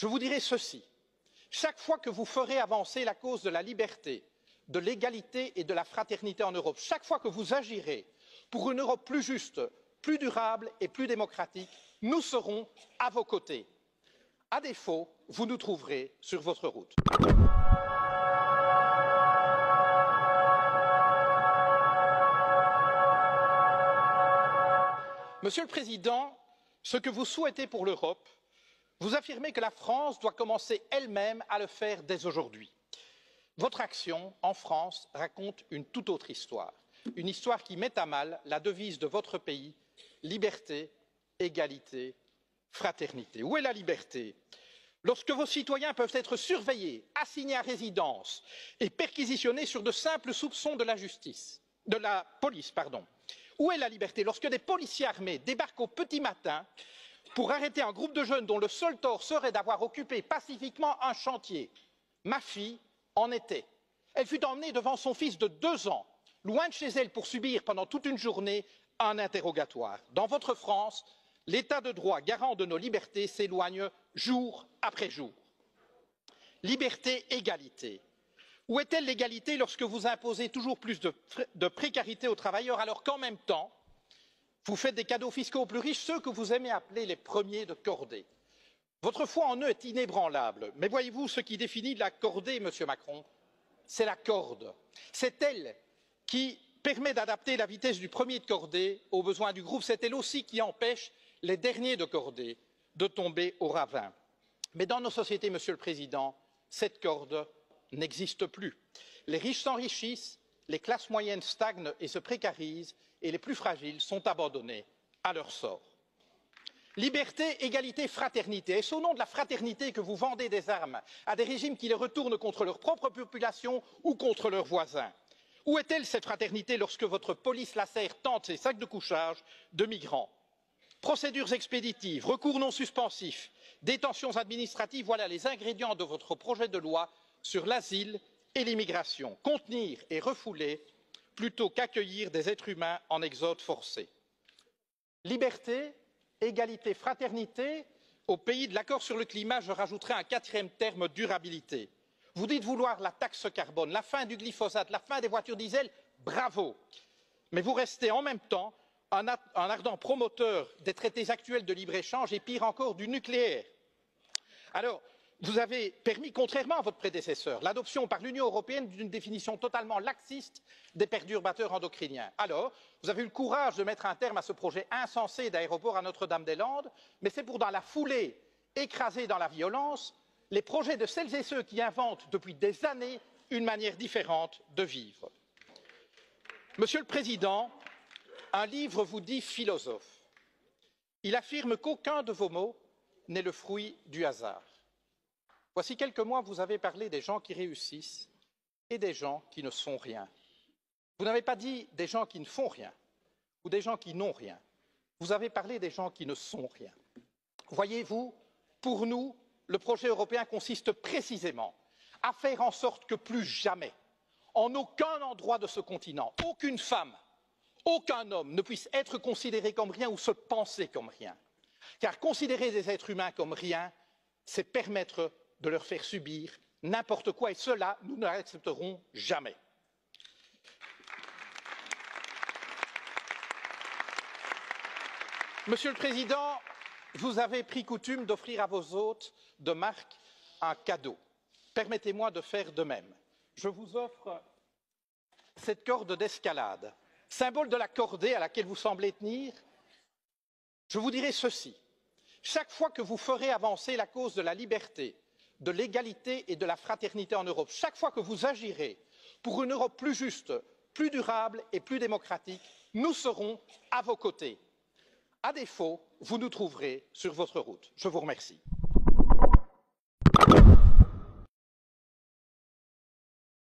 Je vous dirai ceci. Chaque fois que vous ferez avancer la cause de la liberté, de l'égalité et de la fraternité en Europe, chaque fois que vous agirez pour une Europe plus juste, plus durable et plus démocratique, nous serons à vos côtés. À défaut, vous nous trouverez sur votre route. Monsieur le Président, ce que vous souhaitez pour l'Europe, vous affirmez que la France doit commencer elle-même à le faire dès aujourd'hui. Votre action en France raconte une toute autre histoire, une histoire qui met à mal la devise de votre pays, liberté, égalité, fraternité. Où est la liberté? Lorsque vos citoyens peuvent être surveillés, assignés à résidence et perquisitionnés sur de simples soupçons de la police. Où est la liberté lorsque des policiers armés débarquent au petit matin pour arrêter un groupe de jeunes dont le seul tort serait d'avoir occupé pacifiquement un chantier? Ma fille en était. Elle fut emmenée devant son fils de 2 ans, loin de chez elle pour subir pendant toute une journée un interrogatoire. Dans votre France, l'état de droit garant de nos libertés s'éloigne jour après jour. Liberté, égalité. Où est-elle l'égalité lorsque vous imposez toujours plus de précarité aux travailleurs alors qu'en même temps, vous faites des cadeaux fiscaux aux plus riches, ceux que vous aimez appeler les premiers de cordée? Votre foi en eux est inébranlable, mais voyez-vous, ce qui définit la cordée, Monsieur Macron, c'est la corde. C'est elle qui permet d'adapter la vitesse du premier de cordée aux besoins du groupe. C'est elle aussi qui empêche les derniers de cordée de tomber au ravin. Mais dans nos sociétés, Monsieur le Président, cette corde n'existe plus. Les riches s'enrichissent, les classes moyennes stagnent et se précarisent, et les plus fragiles sont abandonnés à leur sort. Liberté, égalité, fraternité. Est-ce au nom de la fraternité que vous vendez des armes à des régimes qui les retournent contre leur propre population ou contre leurs voisins? Où est-elle cette fraternité lorsque votre police lacère tente ses sacs de couchage de migrants? Procédures expéditives, recours non suspensifs, détentions administratives, voilà les ingrédients de votre projet de loi sur l'asile et l'immigration. Contenir et refouler plutôt qu'accueillir des êtres humains en exode forcé. Liberté, égalité, fraternité. Au pays de l'accord sur le climat, je rajouterai un 4e terme, durabilité. Vous dites vouloir la taxe carbone, la fin du glyphosate, la fin des voitures diesel, bravo. Mais vous restez en même temps un ardent promoteur des traités actuels de libre-échange et pire encore du nucléaire. Alors, vous avez permis, contrairement à votre prédécesseur, l'adoption par l'Union européenne d'une définition totalement laxiste des perturbateurs endocriniens. Alors, vous avez eu le courage de mettre un terme à ce projet insensé d'aéroport à Notre-Dame-des-Landes, mais c'est pour dans la foulée écraser dans la violence les projets de celles et ceux qui inventent depuis des années une manière différente de vivre. Monsieur le Président, un livre vous dit philosophe. Il affirme qu'aucun de vos mots n'est le fruit du hasard. Voici quelques mois, vous avez parlé des gens qui réussissent et des gens qui ne sont rien. Vous n'avez pas dit des gens qui ne font rien ou des gens qui n'ont rien. Vous avez parlé des gens qui ne sont rien. Voyez-vous, pour nous, le projet européen consiste précisément à faire en sorte que plus jamais, en aucun endroit de ce continent, aucune femme, aucun homme ne puisse être considéré comme rien ou se penser comme rien. Car considérer des êtres humains comme rien, c'est permettre de leur faire subir n'importe quoi, et cela, nous ne l'accepterons jamais. Monsieur le Président, vous avez pris coutume d'offrir à vos hôtes de marque un cadeau. Permettez-moi de faire de même. Je vous offre cette corde d'escalade, symbole de la cordée à laquelle vous semblez tenir. Je vous dirai ceci. Chaque fois que vous ferez avancer la cause de la liberté, de l'égalité et de la fraternité en Europe, chaque fois que vous agirez pour une Europe plus juste, plus durable et plus démocratique, nous serons à vos côtés. À défaut, vous nous trouverez sur votre route. Je vous remercie.